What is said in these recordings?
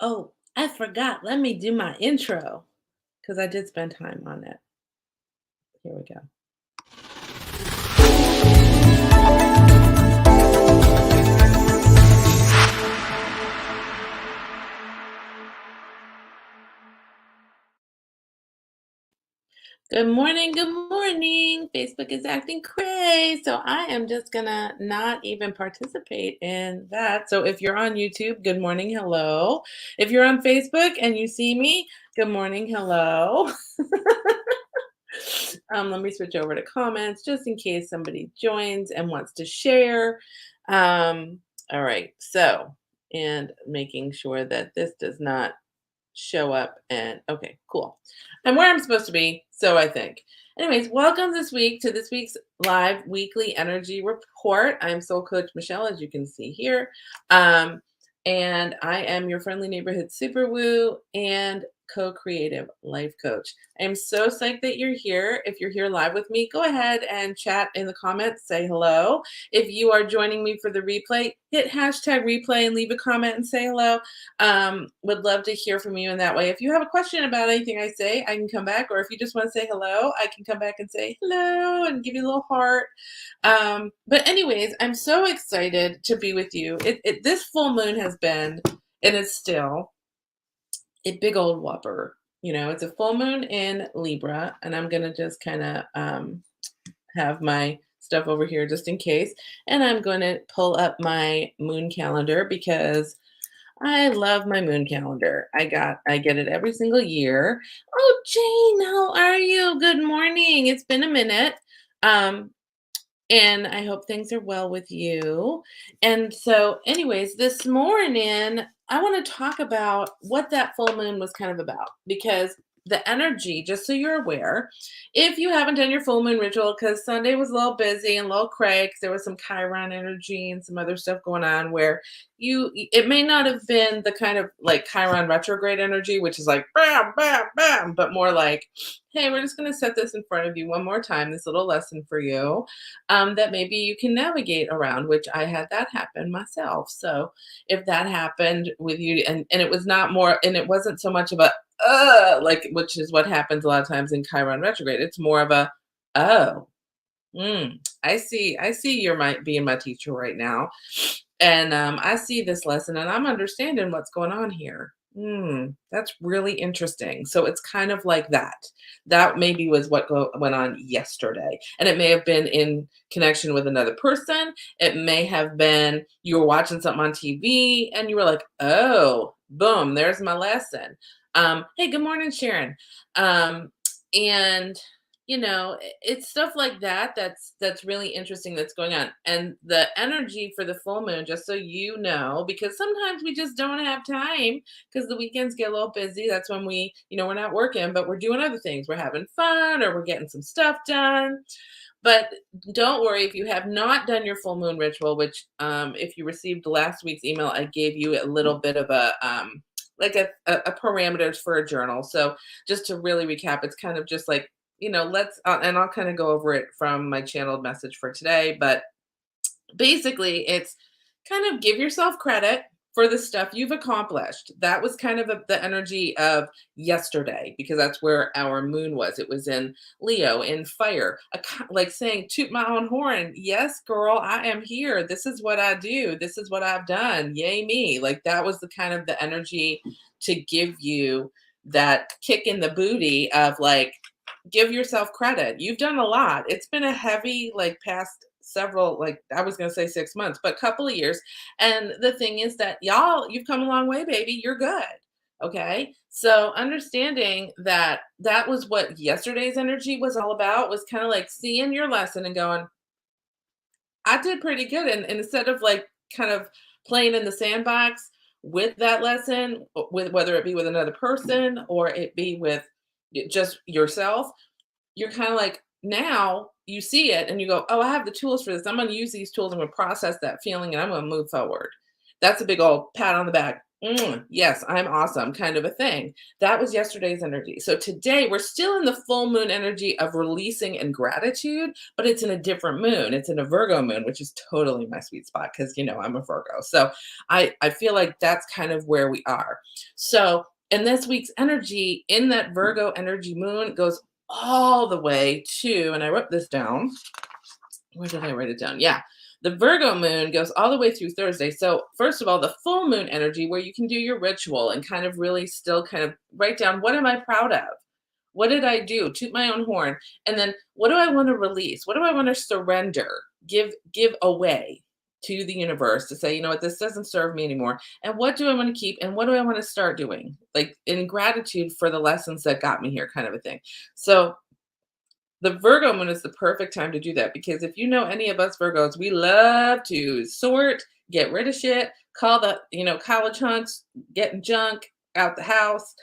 Oh, I forgot. Let me do my intro because I did spend time on it. Here we go. Good morning. Good morning. Facebook is acting crazy. So I am just going to not even participate in that. So if you're on YouTube, good morning. Hello. If you're on Facebook and you see me, good morning. Hello. Let me switch over to comments just in case somebody joins and wants to share. All right. So, and making sure that this does not show up and okay, cool. I'm where I'm supposed to be, so I think. Anyways, welcome this week to this week's live weekly energy report. I'm Soul Coach Michele, as you can see here. And I am your friendly neighborhood super woo and co-creative life coach. I am so psyched that you're here. If you're here live with me, go ahead and chat in the comments, say hello. If you are joining me for the replay, hit hashtag replay and leave a comment and say hello. Would love to hear from you in that way. If you have a question about anything I say, I can come back, or if you just want to say hello, I can come back and say hello and give you a little heart. But anyways, I'm so excited to be with you. This full moon has been, and it's still a big old whopper. You know, it's a full moon in Libra, and I'm gonna just kind of have my stuff over here just in case. And I'm going to pull up my moon calendar because I love my moon calendar. I get it every single year. Oh, Jane, how are you? Good morning. It's been a minute. Um, and I hope things are well with you. And so, anyways, this morning, I want to talk about what that full moon was kind of about because the energy, just so you're aware, if you haven't done your full moon ritual, because Sunday was a little busy and a little cray, 'cause there was some Chiron energy and some other stuff going on where it may not have been the kind of like Chiron retrograde energy, which is like bam, bam, bam, but more like, hey, we're just going to set this in front of you one more time, this little lesson for you that maybe you can navigate around, which I had that happen myself. So if that happened with you, and it was not more, and it wasn't so much of a, like, which is what happens a lot of times in Chiron retrograde, it's more of a, oh, I see you're being my teacher right now. And I see this lesson and I'm understanding what's going on here. That's really interesting. So it's kind of like that. That maybe was what went on yesterday. And it may have been in connection with another person. It may have been you were watching something on TV and you were like, oh, boom, there's my lesson. Hey, good morning, Sharon. And it's stuff like that that's really interesting that's going on. And the energy for the full moon, just so you know, because sometimes we just don't have time because the weekends get a little busy. That's when we're not working, but we're doing other things. We're having fun or we're getting some stuff done. But don't worry if you have not done your full moon ritual, which if you received last week's email, I gave you a little bit of a like a parameters for a journal. So just to really recap, it's kind of just like, let's, and I'll kind of go over it from my channeled message for today. But basically, it's kind of give yourself credit for the stuff you've accomplished. That was kind of the energy of yesterday because that's where our moon was. It was in Leo, in fire, like saying, toot my own horn. Yes, girl, I am here. This is what I do. This is what I've done. Yay, me. Like that was the kind of the energy to give you that kick in the booty of like, give yourself credit. You've done a lot. It's been a heavy, like past several, like I was going to say 6 months, but couple of years. And the thing is that y'all, you've come a long way, baby. You're good. Okay. So understanding that that was what yesterday's energy was all about was kind of like seeing your lesson and going, I did pretty good. And instead of like kind of playing in the sandbox with that lesson, with whether it be with another person or it be with just yourself, you're kind of like, now you see it and you go, oh, I have the tools for this. I'm going to use these tools. I'm going to process that feeling and I'm going to move forward. That's a big old pat on the back. Yes, I'm awesome, kind of a thing. That was yesterday's energy. So today we're still in the full moon energy of releasing and gratitude, but it's in a different moon. It's in a Virgo moon, which is totally my sweet spot because I'm a Virgo. So I feel like that's kind of where we are. So and this week's energy in that Virgo energy moon goes all the way to, and I wrote this down. Where did I write it down? Yeah. The Virgo moon goes all the way through Thursday. So, first of all, the full moon energy where you can do your ritual and kind of really still kind of write down, what am I proud of? What did I do? Toot my own horn. And then what do I want to release? What do I want to surrender? Give away to the universe to say, you know what, this doesn't serve me anymore. And what do I want to keep? And what do I want to start doing? Like in gratitude for the lessons that got me here, kind of a thing. So the Virgo moon is the perfect time to do that because if you know any of us Virgos, we love to sort, get rid of shit, call the, college hunks, getting junk out the house,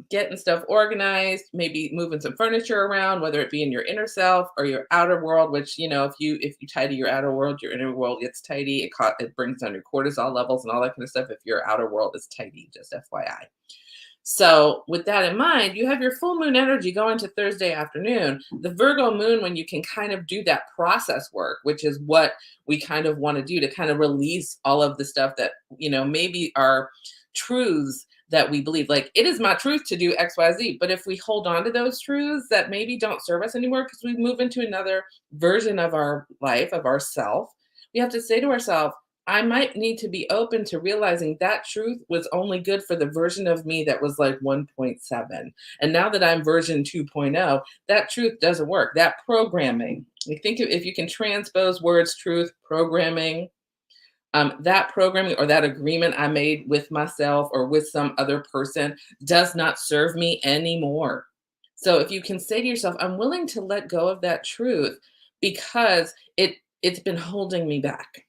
getting stuff organized, maybe moving some furniture around, whether it be in your inner self or your outer world, which, if you tidy your outer world, your inner world gets tidy. It brings down your cortisol levels and all that kind of stuff if your outer world is tidy, just FYI. So, with that in mind, you have your full moon energy going to Thursday afternoon. The Virgo moon, when you can kind of do that process work, which is what we kind of want to do to kind of release all of the stuff that, maybe are truths that we believe. Like, it is my truth to do XYZ. But if we hold on to those truths that maybe don't serve us anymore because we move into another version of our life, of ourself, we have to say to ourselves, I might need to be open to realizing that truth was only good for the version of me that was like 1.7. And now that I'm version 2.0, that truth doesn't work. That programming, I think if you can transpose words, truth, programming, that programming or that agreement I made with myself or with some other person does not serve me anymore. So if you can say to yourself, I'm willing to let go of that truth because it's been holding me back.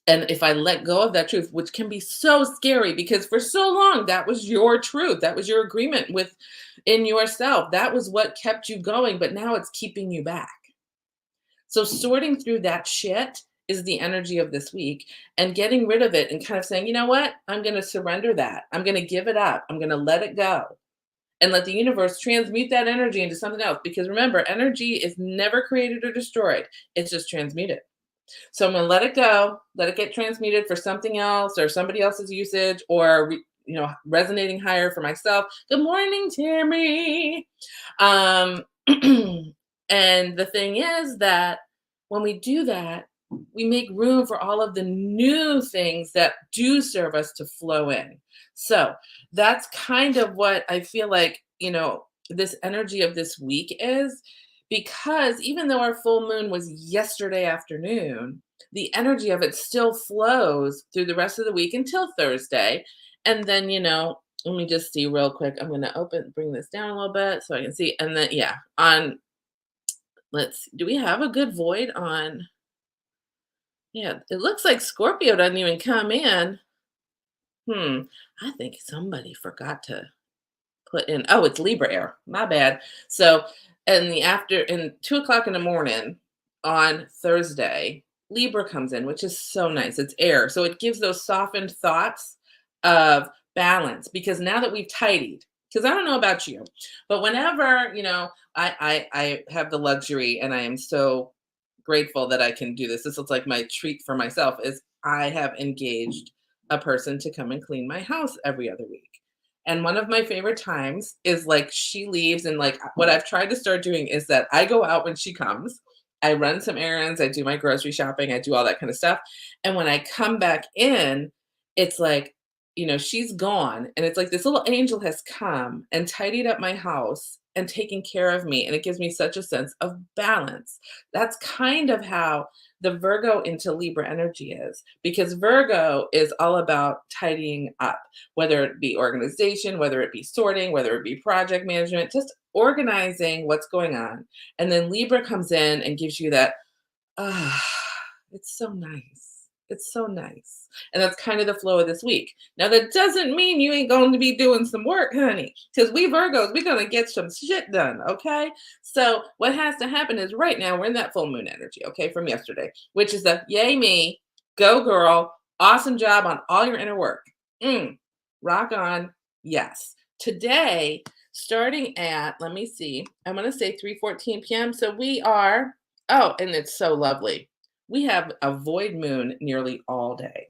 And if I let go of that truth, which can be so scary because for so long that was your truth, that was your agreement with in yourself, that was what kept you going, but now it's keeping you back. So sorting through that shit is the energy of this week and getting rid of it and kind of saying, you know what, I'm going to surrender that, I'm going to give it up, I'm going to let it go and let the universe transmute that energy into something else, because remember, energy is never created or destroyed, it's just transmuted. So I'm going to let it go, let it get transmuted for something else or somebody else's usage or, resonating higher for myself. Good morning, Tammy. Um, and the thing is that when we do that, we make room for all of the new things that do serve us to flow in. So that's kind of what I feel like, this energy of this week is, because even though our full moon was yesterday afternoon, the energy of it still flows through the rest of the week until Thursday. And then, let me just see real quick. I'm going to bring this down a little bit so I can see. And then, yeah, do we have a good void on? Yeah, it looks like Scorpio doesn't even come in. I think somebody forgot to put in, oh, it's Libra air. My bad. So in 2 o'clock in the morning on Thursday, Libra comes in, which is so nice. It's air. So it gives those softened thoughts of balance because now that we've tidied, because I don't know about you, but whenever, I have the luxury and I am so grateful that I can do this. This is like my treat for myself is I have engaged a person to come and clean my house every other week. And one of my favorite times is like she leaves and like what I've tried to start doing is that I go out when she comes. I run some errands, I do my grocery shopping, I do all that kind of stuff. And when I come back in, it's like, she's gone. And it's like this little angel has come and tidied up my house and taken care of me. And it gives me such a sense of balance. That's kind of how the Virgo into Libra energy is, because Virgo is all about tidying up, whether it be organization, whether it be sorting, whether it be project management, just organizing what's going on. And then Libra comes in and gives you that, ah, it's so nice. It's so nice. And that's kind of the flow of this week. Now, that doesn't mean you ain't going to be doing some work, honey, because we Virgos, we're going to get some shit done, okay? So what has to happen is right now we're in that full moon energy, okay, from yesterday, which is the yay me, go girl, awesome job on all your inner work. Mm, rock on. Yes. Today, starting at, let me see, I'm going to say 3:14 p.m. So we are, oh, and it's so lovely. We have a void moon nearly all day.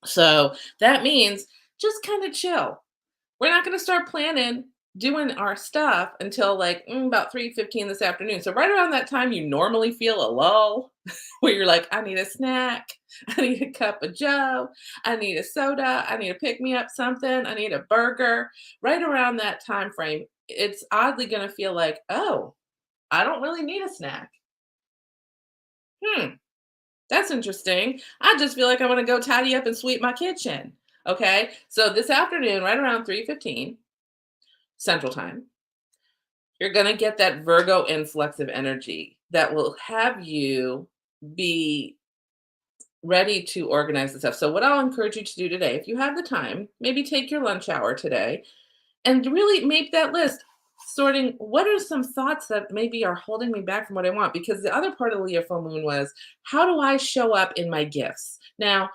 So that means just kind of chill. We're not going to start planning doing our stuff until like about 3:15 this afternoon. So right around that time you normally feel a lull where you're like, I need a snack, I need a cup of joe, I need a soda, I need to pick me up something, I need a burger. Right around that time frame, it's oddly going to feel like, oh, I don't really need a snack. Hmm, that's interesting. I just feel like I want to go tidy up and sweep my kitchen. Okay. So this afternoon, right around 3:15 Central Time, you're going to get that Virgo influx of energy that will have you be ready to organize the stuff. So, what I'll encourage you to do today, if you have the time, maybe take your lunch hour today and really make that list, sorting what are some thoughts that maybe are holding me back from what I want. Because the other part of Leo full moon was, how do I show up in my gifts? Now,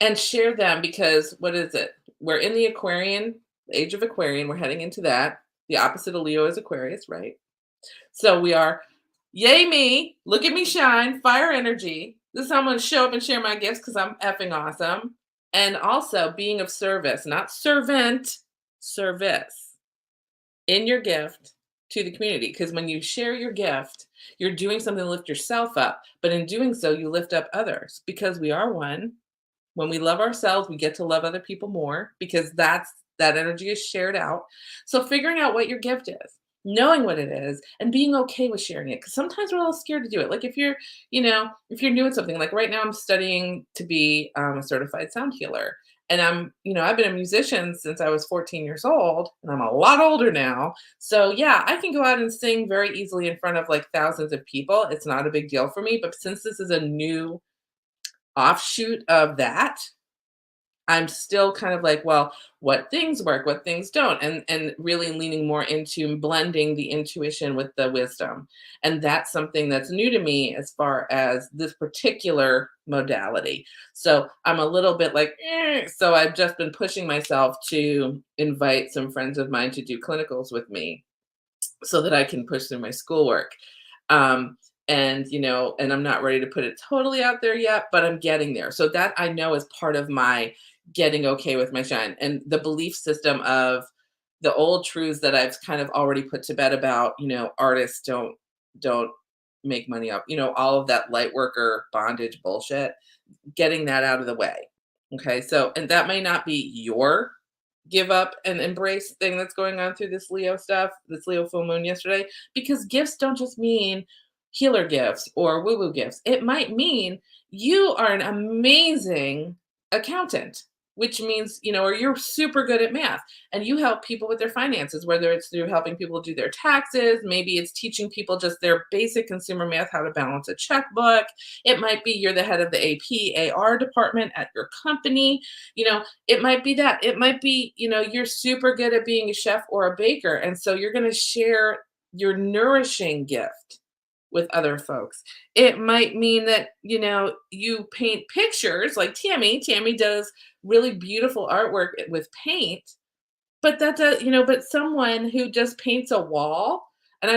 and share them, because what is it? We're in the Aquarian, the age of Aquarian. We're heading into that. The opposite of Leo is Aquarius, right? So we are, yay me, look at me shine, fire energy. This is how I'm going to show up and share my gifts because I'm effing awesome. And also being of service, not servant, service in your gift to the community. Because when you share your gift, you're doing something to lift yourself up. But in doing so, you lift up others because we are one. When we love ourselves, we get to love other people more because that energy is shared out. So figuring out what your gift is, knowing what it is, and being okay with sharing it. Because sometimes we're a little scared to do it. Like if you're doing something, like right now I'm studying to be a certified sound healer. And I've been a musician since I was 14 years old, and I'm a lot older now. So yeah, I can go out and sing very easily in front of like thousands of people. It's not a big deal for me. But since this is a new offshoot of that, I'm still kind of like, well, what things work, what things don't, and really leaning more into blending the intuition with the wisdom. And that's something that's new to me as far as this particular modality. So I'm a little bit like, so I've just been pushing myself to invite some friends of mine to do clinicals with me so that I can push through my schoolwork. Um, and I'm not ready to put it totally out there yet, but I'm getting there. So that I know is part of my getting okay with my shine and the belief system of the old truths that I've kind of already put to bed about, artists don't make money up, all of that light worker bondage bullshit, getting that out of the way. Okay. So, and that may not be your give up and embrace thing that's going on through this Leo stuff, this Leo full moon yesterday, because gifts don't just mean healer gifts or woo woo gifts. It might mean you are an amazing accountant, which means, or you're super good at math and you help people with their finances, whether it's through helping people do their taxes, maybe it's teaching people just their basic consumer math, how to balance a checkbook. It might be you're the head of the APAR department at your company. It might be that. It might be, you're super good at being a chef or a baker. And so you're going to share your nourishing gift with other folks. It might mean that, you paint pictures like Tammy. Tammy does really beautiful artwork with paint, but that does, but someone who just paints a wall, and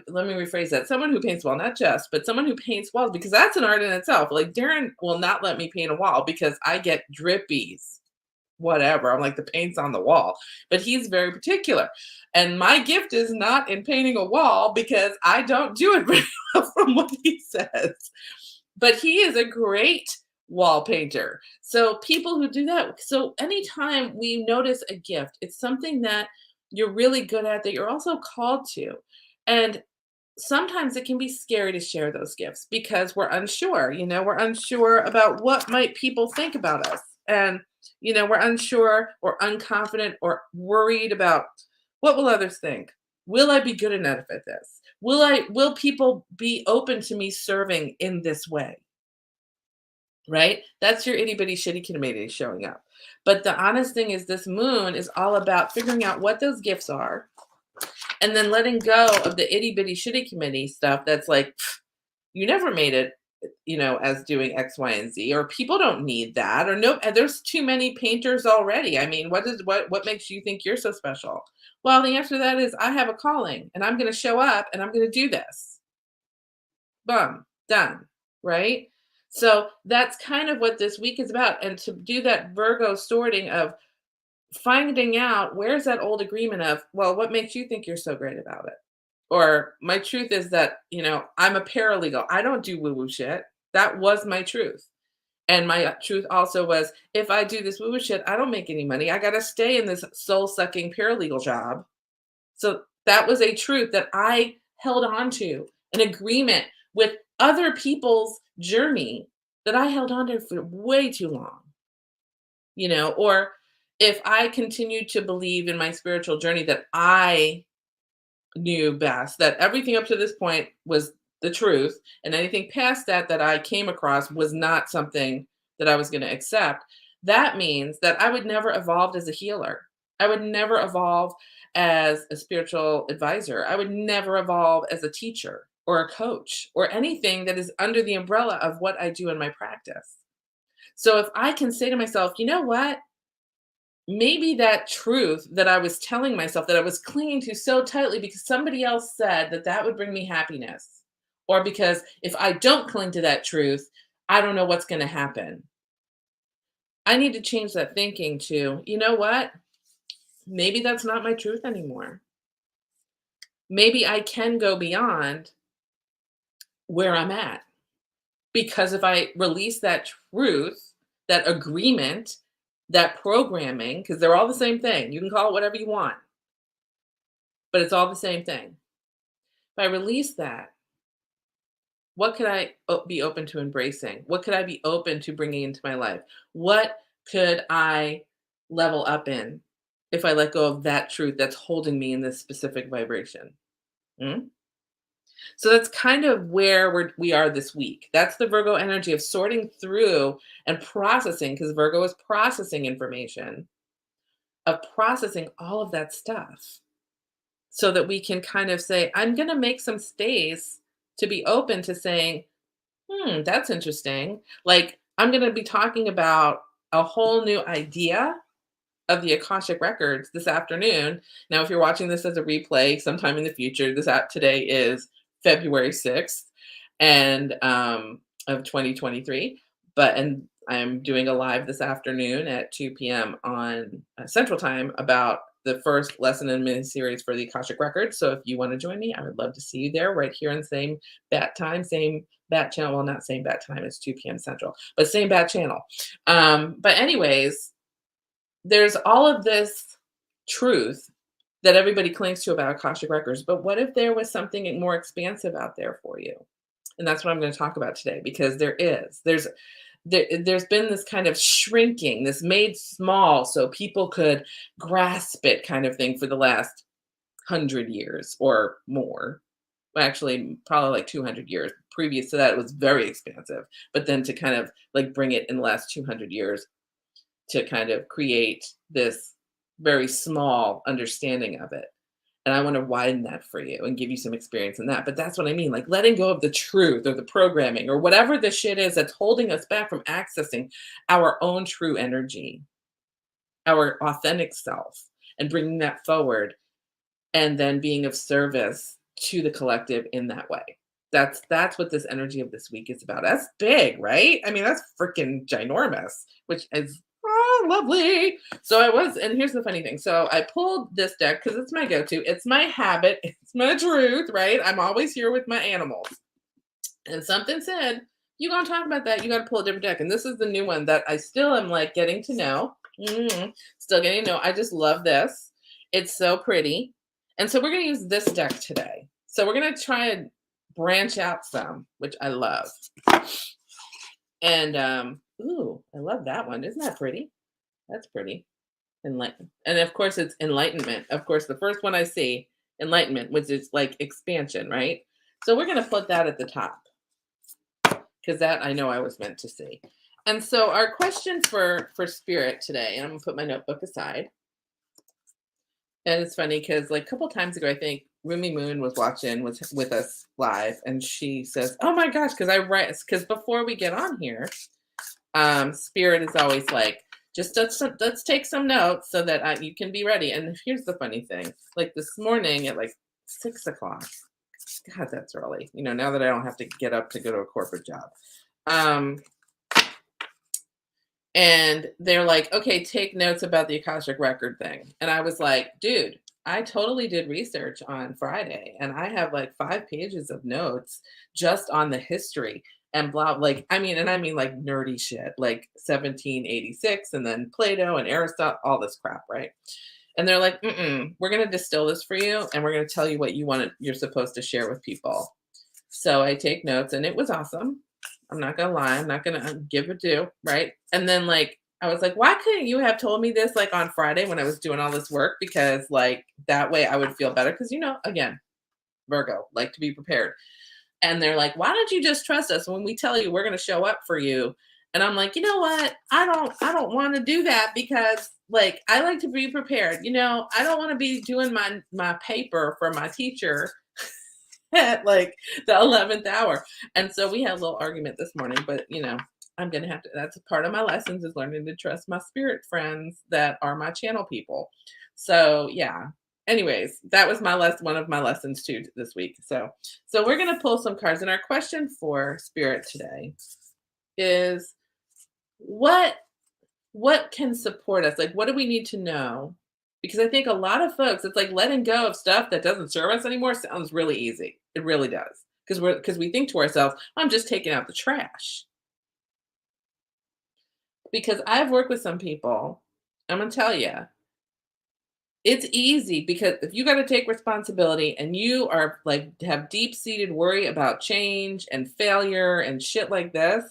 let me rephrase that. Someone who paints a wall, not just, but someone who paints walls, because that's an art in itself. Like Darren will not let me paint a wall because I get drippies, whatever. I'm like, the paint's on the wall, but he's very particular. And my gift is not in painting a wall because I don't do it very well from what he says. But he is a great wall painter. So people who do that, so anytime we notice a gift, it's something that you're really good at, that you're also called to. And sometimes it can be scary to share those gifts because we're unsure, we're unsure about what might people think about us. And, we're unsure or unconfident or worried about what will others think? Will I be good enough at this? Will people be open to me serving in this way? Right? That's your itty bitty shitty committee showing up. But the honest thing is, this moon is all about figuring out what those gifts are and then letting go of the itty bitty shitty committee stuff that's like, you never made it as doing X, Y, and Z, or people don't need that, or no, and there's too many painters already. I mean, what makes you think you're so special? Well, the answer to that is I have a calling and I'm going to show up and I'm going to do this. Boom, done, right? So that's kind of what this week is about. And to do that Virgo sorting of finding out where's that old agreement of, well, what makes you think you're so great about it? Or my truth is that, I'm a paralegal. I don't do woo woo shit. That was my truth. And my truth also was if I do this woo woo shit, I don't make any money. I got to stay in this soul sucking paralegal job. So that was a truth that I held on to, an agreement with other people's journey that I held on to for way too long, or if I continue to believe in my spiritual journey that I knew best, that everything up to this point was the truth, and anything past that that I came across was not something that I was going to accept, that means that I would never evolve as a healer. I would never evolve as a spiritual advisor. I would never evolve as a teacher or a coach or anything that is under the umbrella of what I do in my practice. So if I can say to myself, you know what? Maybe that truth that I was telling myself that I was clinging to so tightly because somebody else said that that would bring me happiness, or because if I don't cling to that truth, I don't know what's going to happen. I need to change that thinking to, you know what? Maybe that's not my truth anymore. Maybe I can go beyond where I'm at. Because if I release that truth, that agreement, that programming, because they're all the same thing, you can call it whatever you want, but it's all the same thing. If I release that, what could I be open to embracing? What could I be open to bringing into my life? What could I level up in if I let go of that truth that's holding me in this specific vibration? Mm? So that's kind of where we are this week. That's the Virgo energy of sorting through and processing, because Virgo is processing information, of processing all of that stuff so that we can kind of say, I'm going to make some space to be open to saying, that's interesting. Like, I'm going to be talking about a whole new idea of the Akashic records this afternoon. Now, if you're watching this as a replay sometime in the future, this app today is February 6th and of 2023. And I'm doing a live this afternoon at 2 p.m. on Central Time about the first lesson in mini series for the Akashic records. So if you want to join me, I would love to see you there right here in the same bat time, same bat channel. Well, not same bat time, it's 2 p.m. Central, but same bat channel. But anyways, there's all of this truth that everybody clings to about Akashic records, but what if there was something more expansive out there for you? And that's what I'm going to talk about today, because there's been this kind of shrinking, this made small so people could grasp it kind of thing for the last 100 years or more. Well, actually, probably like 200 years. Previous to that, it was very expansive. But then to kind of like bring it in the last 200 years to kind of create this very small understanding of it. And I want to widen that for you and give you some experience in that. But that's what I mean, like letting go of the truth or the programming or whatever the shit is that's holding us back from accessing our own true energy, our authentic self, and bringing that forward, and then being of service to the collective in that way. That's what this energy of this week is about. That's big, right? I mean, that's freaking ginormous, which is lovely. So I was, and here's the funny thing. So I pulled this deck because it's my go-to. It's my habit. It's my truth, right? I'm always here with my animals. And something said, you gonna talk about that? You got to pull a different deck. And this is the new one that I still am like getting to know. Still getting to know. I just love this. It's so pretty. And so we're gonna use this deck today. So we're gonna try and branch out some, which I love. And ooh, I love that one. Isn't that pretty? That's pretty. Enlighten. And of course, it's enlightenment. Of course, the first one I see, enlightenment, which is like expansion, right? So we're going to put that at the top because that I know I was meant to see. And so our question for spirit today, and I'm going to put my notebook aside. And it's funny because like a couple times ago, I think Rumi Moon was watching with us live, and she says, "Oh my gosh," because I write because before we get on here, Spirit is always like, just let's take some notes so that you can be ready. And here's the funny thing: like this morning at like 6 o'clock. God, that's early. Now that I don't have to get up to go to a corporate job. Um, and they're like, okay, take notes about the Akashic record thing. And I was like, dude, I totally did research on Friday and I have like 5 pages of notes just on the history and blah, like, I mean like nerdy shit, like 1786 and then Plato and Aristotle, all this crap, right? And they're like, we're going to distill this for you and we're going to tell you what you're supposed to share with people. So I take notes and it was awesome. I'm not gonna lie. I'm not gonna give it due, right? And then like I was like, why couldn't you have told me this like on Friday when I was doing all this work? Because like that way I would feel better. Because again, Virgo, like to be prepared. And they're like, why don't you just trust us when we tell you we're gonna show up for you? And I'm like, you know what? I don't want to do that because like I like to be prepared. I don't want to be doing my paper for my teacher at like the 11th hour. And so we had a little argument this morning, but I'm going to have to, that's a part of my lessons is learning to trust my spirit friends that are my channel people. So yeah. Anyways, that was one of my lessons too this week. So we're going to pull some cards and our question for spirit today is what can support us? Like, what do we need to know? Because I think a lot of folks, it's like letting go of stuff that doesn't serve us anymore sounds really easy. It really does. Because we think to ourselves, I'm just taking out the trash. Because I've worked with some people, I'm gonna tell you, it's easy because if you got to take responsibility and you are like have deep-seated worry about change and failure and shit like this,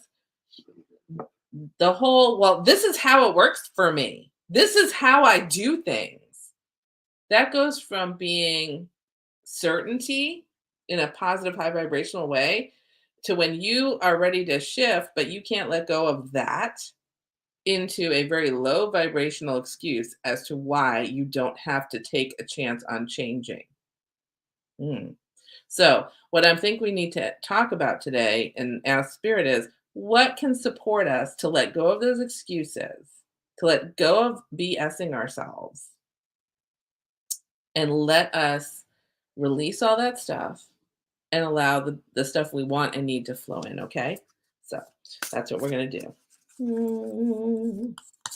this is how it works for me. This is how I do things. That goes from being certainty in a positive, high vibrational way to when you are ready to shift, but you can't let go of that into a very low vibrational excuse as to why you don't have to take a chance on changing. So, what I think we need to talk about today and ask Spirit is what can support us to let go of those excuses, to let go of BSing ourselves, and let us release all that stuff and allow the stuff we want and need to flow in, okay? So that's what we're going to do.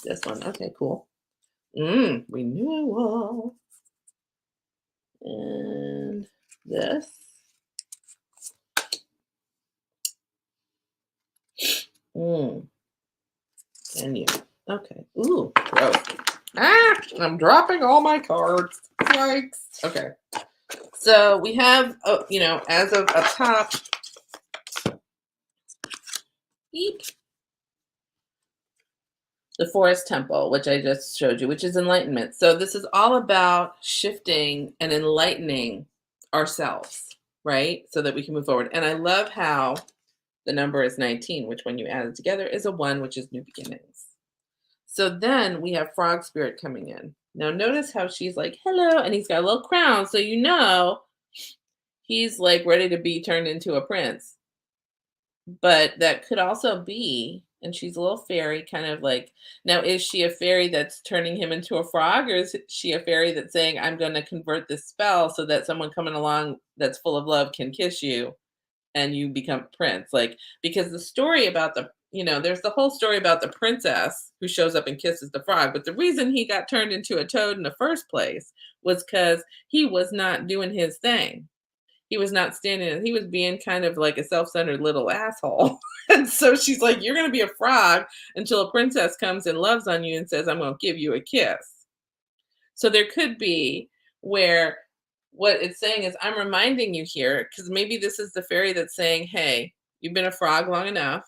This one. Okay, cool. Renewal. And this. And you. Okay. Ooh, gross. I'm dropping all my cards. Yikes. Okay. So we have, as of up top, eep, the Forest Temple, which I just showed you, which is enlightenment. So this is all about shifting and enlightening ourselves, right? So that we can move forward. And I love how the number is 19, which when you add it together is a 1, which is new beginnings. So then we have Frog Spirit coming in. Now notice how she's like, hello, and he's got a little crown. So he's like ready to be turned into a prince. But that could also be, and she's a little fairy, kind of like, now is she a fairy that's turning him into a frog, or is she a fairy that's saying, I'm going to convert this spell so that someone coming along that's full of love can kiss you and you become prince? Like, because the story about there's the whole story about the princess who shows up and kisses the frog. But the reason he got turned into a toad in the first place was because he was not doing his thing. He was not standing, he was being kind of like a self-centered little asshole. And so she's like, you're going to be a frog until a princess comes and loves on you and says, I'm going to give you a kiss. So there could be where what it's saying is, I'm reminding you here, because maybe this is the fairy that's saying, hey, you've been a frog long enough.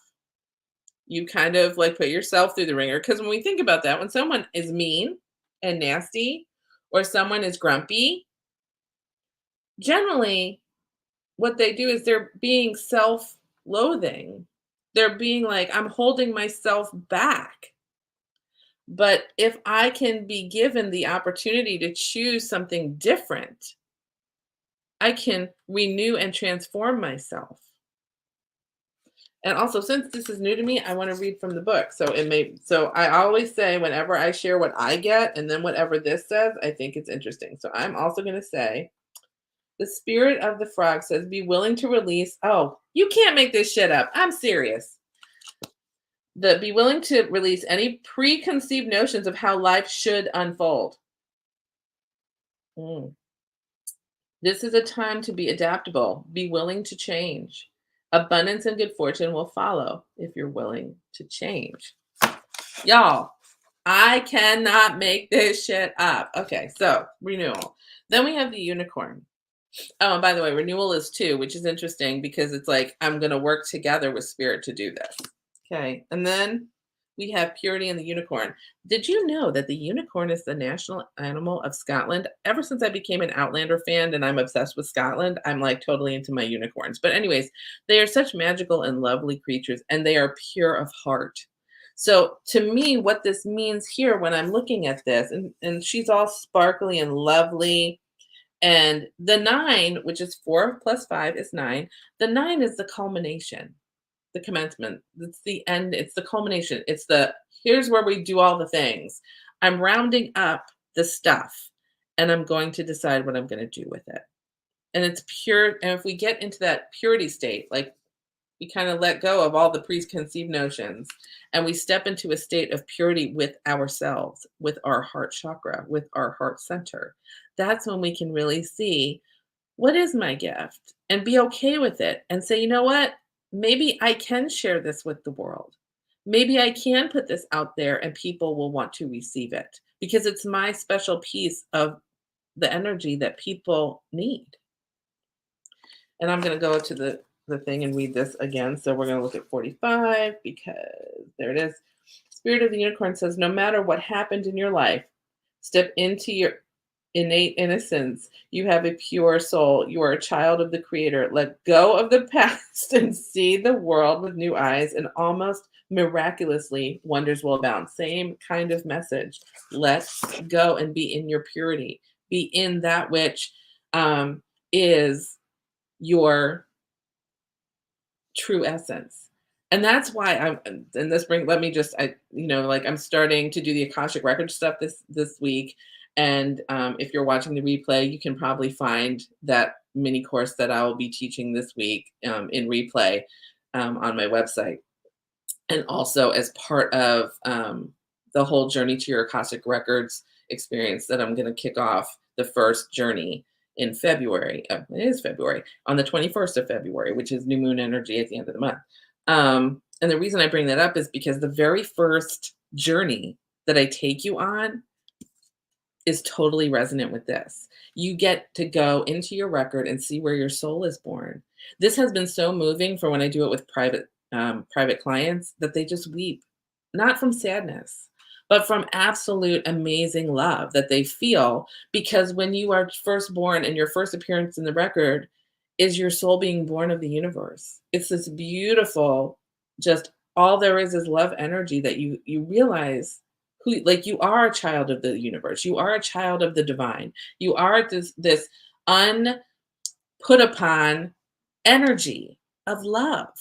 You kind of like put yourself through the ringer. Because when we think about that, when someone is mean and nasty, or someone is grumpy, generally what they do is they're being self-loathing. They're being like, I'm holding myself back. But if I can be given the opportunity to choose something different, I can renew and transform myself. And also, since this is new to me, I want to read from the book. So I always say whenever I share what I get and then whatever this says, I think it's interesting. So I'm also going to say the spirit of the frog says, be willing to release. Oh, you can't make this shit up. I'm serious. Be willing to release any preconceived notions of how life should unfold. Mm. This is a time to be adaptable, be willing to change. Abundance and good fortune will follow if you're willing to change. Y'all, I cannot make this shit up. Okay, so renewal. Then we have the unicorn. Oh, and by the way, renewal is 2, which is interesting because it's like I'm going to work together with spirit to do this. Okay, and then we have purity and the unicorn. Did you know that the unicorn is the national animal of Scotland? Ever since I became an Outlander fan and I'm obsessed with Scotland, I'm like totally into my unicorns. But anyways, they are such magical and lovely creatures and they are pure of heart. So to me, what this means here when I'm looking at this, and she's all sparkly and lovely. And the 9, which is 4 plus 5 is 9. The 9 is the culmination, the commencement. It's the end. It's the culmination. It's the here's where we do all the things. I'm rounding up the stuff and I'm going to decide what I'm going to do with it. And it's pure. And if we get into that purity state, like we kind of let go of all the preconceived notions and we step into a state of purity with ourselves, with our heart chakra, with our heart center, that's when we can really see what is my gift and be okay with it and say, you know what? Maybe I can share this with the world. Maybe I can put this out there and people will want to receive it because it's my special piece of the energy that people need. And I'm going to go to the thing and read this again. So we're going to look at 45 because there it is. Spirit of the Unicorn says, no matter what happened in your life, step into your innate innocence. You have a pure soul. You are a child of the Creator. Let go of the past and see the world with new eyes, and almost miraculously, wonders will abound. Same kind of message. Let's go and be in your purity. Be in that which is your true essence. And that's why and this bring let me just like I'm starting to do the Akashic record stuff this week. And if you're watching the replay, you can probably find that mini course that I will be teaching this week in replay on my website. And also as part of the whole journey to your Akashic records experience that I'm going to kick off the first journey in February. It is February, on the 21st of February, which is new moon energy at the end of the month. And the reason I bring that up is because the very first journey that I take you on is totally resonant with this. You get to go into your record and see where your soul is born. This has been so moving for when I do it with private clients that they just weep, not from sadness, but from absolute amazing love that they feel, because when you are first born and your first appearance in the record is your soul being born of the universe. It's this beautiful, just all there is love energy that you realize who, like, you are a child of the universe. You are a child of the divine. You are this unput upon energy of love.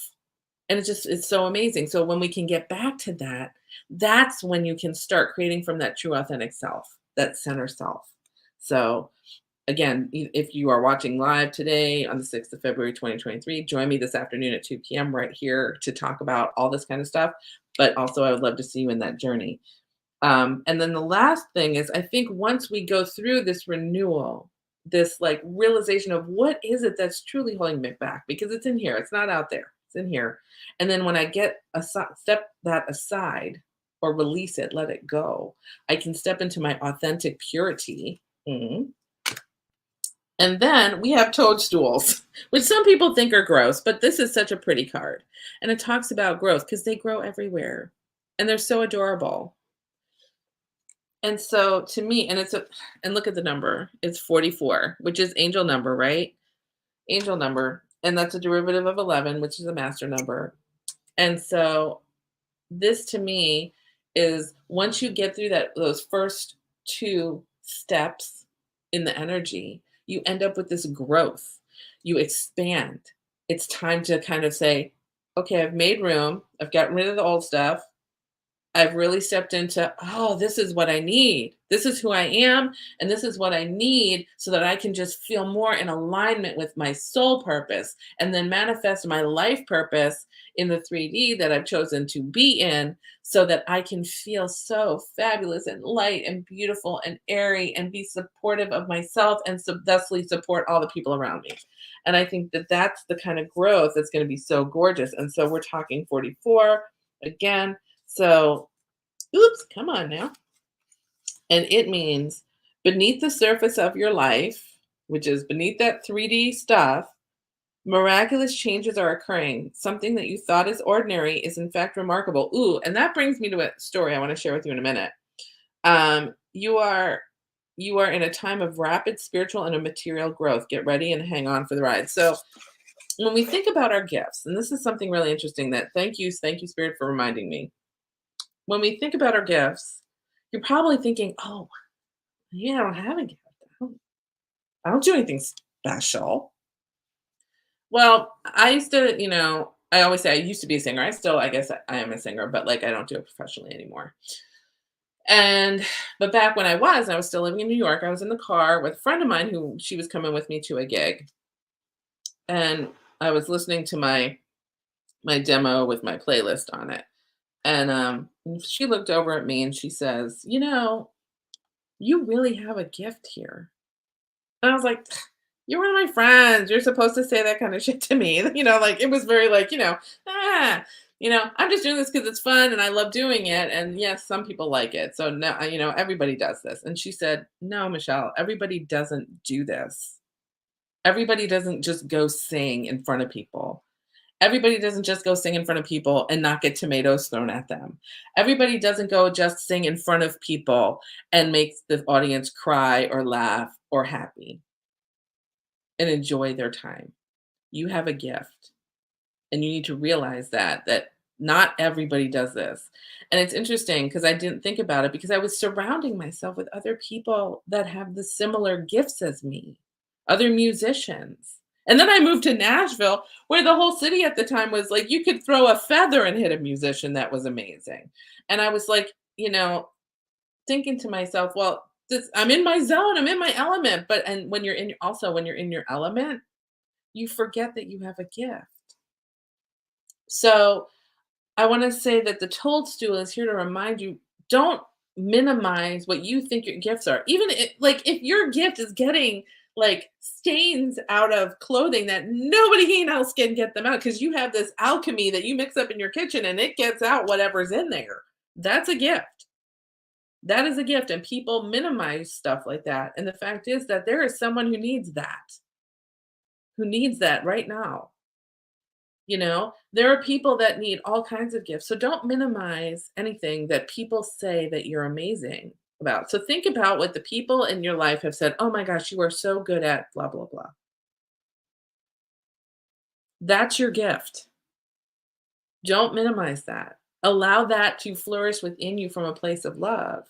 And it's so amazing. So when we can get back to that, that's when you can start creating from that true authentic self, that center self. So again, if you are watching live today on the 6th of February, 2023, join me this afternoon at 2 p.m. right here to talk about all this kind of stuff. But also I would love to see you in that journey. And then the last thing is, I think once we go through this renewal, this like realization of what is it that's truly holding me back, because it's in here, it's not out there, it's in here. And then when I get step that aside or release it, let it go, I can step into my authentic purity. And then we have toadstools, which some people think are gross, but this is such a pretty card. And it talks about growth because they grow everywhere and they're so adorable. And so to me, and look at the number, it's 44, which is angel number, right? Angel number. And that's a derivative of 11, which is a master number. And so this to me is once you get through those first two steps in the energy, you end up with this growth. You expand. It's time to kind of say, okay, I've made room. I've gotten rid of the old stuff. I've really stepped into, oh, this is what I need. This is who I am, and this is what I need so that I can just feel more in alignment with my soul purpose and then manifest my life purpose in the 3D that I've chosen to be in so that I can feel so fabulous and light and beautiful and airy and be supportive of myself and thusly support all the people around me. And I think that that's the kind of growth that's going to be so gorgeous. And so we're talking 44 again. So, oops, come on now. And it means beneath the surface of your life, which is beneath that 3D stuff, miraculous changes are occurring. Something that you thought is ordinary is in fact remarkable. Ooh, and that brings me to a story I want to share with you in a minute. You are in a time of rapid spiritual and material growth. Get ready and hang on for the ride. So when we think about our gifts, and this is something really interesting that thank you, Spirit, for reminding me. When we think about our gifts, you're probably thinking, oh, yeah, I don't have a gift. I don't do anything special. Well, I used to, I always say I used to be a singer. I guess I am a singer, but like I don't do it professionally anymore. But back when I was still living in New York. I was in the car with a friend of mine who she was coming with me to a gig. And I was listening to my demo with my playlist on it. And she looked over at me and she says, you really have a gift here. And I was like, you're one of my friends. You're supposed to say that kind of shit to me. Like it was very like, I'm just doing this because it's fun and I love doing it. And yes, some people like it. So no, everybody does this. And she said, no, Michelle, everybody doesn't do this. Everybody doesn't just go sing in front of people. Everybody doesn't just go sing in front of people and not get tomatoes thrown at them. Everybody doesn't go just sing in front of people and make the audience cry or laugh or happy and enjoy their time. You have a gift and you need to realize that not everybody does this. And it's interesting because I didn't think about it because I was surrounding myself with other people that have the similar gifts as me, other musicians. And then I moved to Nashville, where the whole city at the time was like, you could throw a feather and hit a musician. That was amazing. And I was like, thinking to myself, well, I'm in my zone, I'm in my element. And when you're in your element, you forget that you have a gift. So I want to say that the toadstool is here to remind you, don't minimize what you think your gifts are. Even if your gift is getting like stains out of clothing that nobody else can get them out because you have this alchemy that you mix up in your kitchen and it gets out whatever's in there. That's a gift. That is a gift. And people minimize stuff like that. And the fact is that there is someone who needs that right now. There are people that need all kinds of gifts. So don't minimize anything that people say that you're amazing about. So think about what the people in your life have said, oh my gosh, you are so good at blah, blah, blah. That's your gift. Don't minimize that. Allow that to flourish within you from a place of love.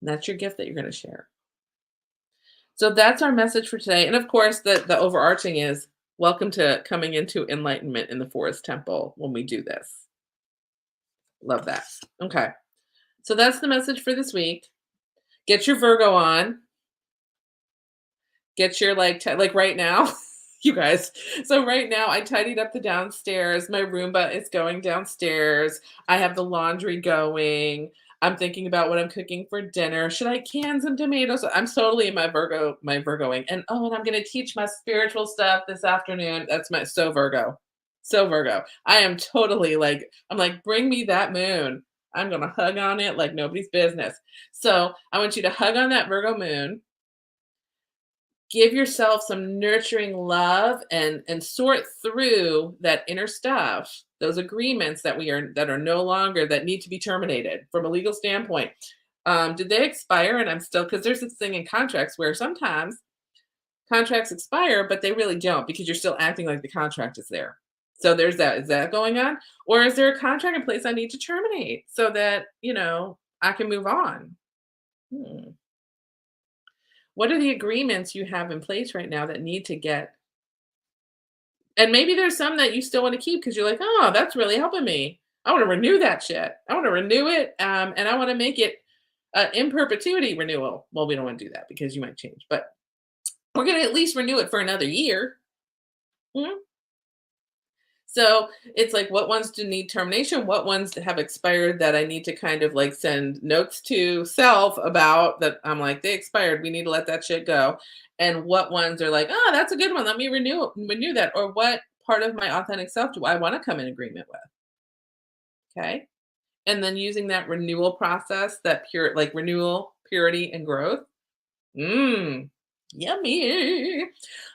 And that's your gift that you're going to share. So that's our message for today. And of course, the overarching is welcome to coming into enlightenment in the forest temple when we do this. Love that. Okay. So that's the message for this week. Get your Virgo on. Get your like right now, you guys. So right now I tidied up the downstairs. My Roomba is going downstairs. I have the laundry going. I'm thinking about what I'm cooking for dinner. Should I can some tomatoes? I'm totally in my Virgoing. And and I'm gonna teach my spiritual stuff this afternoon. That's so Virgo. So Virgo. I am totally I'm like, bring me that moon. I'm gonna hug on it like nobody's business. So I want you to hug on that Virgo moon. Give yourself some nurturing love and sort through that inner stuff, those agreements that are no longer, that need to be terminated from a legal standpoint. Did they expire? And I'm still, because there's this thing in contracts where sometimes contracts expire, but they really don't because you're still acting like the contract is there. So there's that. Is that going on? Or is there a contract in place I need to terminate so that, I can move on? Hmm. What are the agreements you have in place right now that need to get, and maybe there's some that you still want to keep because you're like, oh, that's really helping me. I want to renew that shit. I want to renew it, and I want to make it in perpetuity renewal. Well, we don't want to do that because you might change, but we're going to at least renew it for another year. Mhm. So it's like, what ones do need termination? What ones have expired that I need to kind of like send notes to self about that? I'm like, they expired. We need to let that shit go. And what ones are like, oh, that's a good one. Let me renew that. Or what part of my authentic self do I want to come in agreement with? Okay. And then using that renewal process, that pure like renewal, purity, and growth. Mmm, yummy.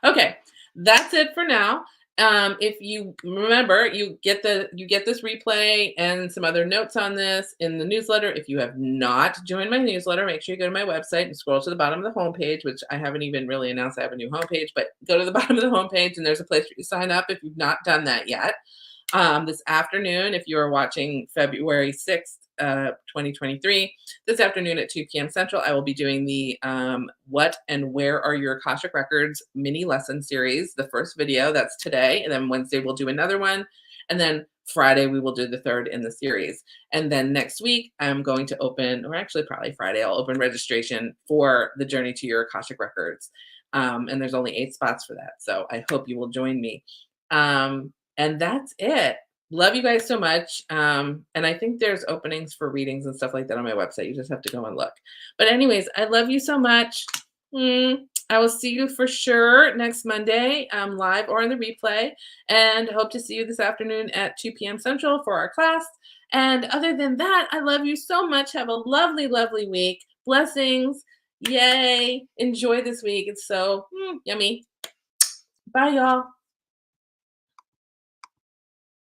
Okay, that's it for now. If you remember, you get this replay and some other notes on this in the newsletter. If you have not joined my newsletter, make sure you go to my website and scroll to the bottom of the homepage, which I haven't even really announced I have a new homepage, but go to the bottom of the homepage and there's a place for you to sign up if you've not done that yet. This afternoon, if you are watching February 6th, 2023, this afternoon at 2 p.m. Central, I will be doing the What and Where Are Your Akashic Records mini lesson series. The first video, that's today. And then Wednesday, we'll do another one. And then Friday, we will do the third in the series. And then next week, I'm going to open, or actually probably Friday, I'll open registration for the Journey to Your Akashic Records. And there's only 8 spots for that. So I hope you will join me. And that's it. Love you guys so much. And I think there's openings for readings and stuff like that on my website. You just have to go and look. But anyways, I love you so much. I will see you for sure next Monday, live or on the replay. And hope to see you this afternoon at 2 p.m. Central for our class. And other than that, I love you so much. Have a lovely, lovely week. Blessings. Yay. Enjoy this week. It's so yummy. Bye, y'all.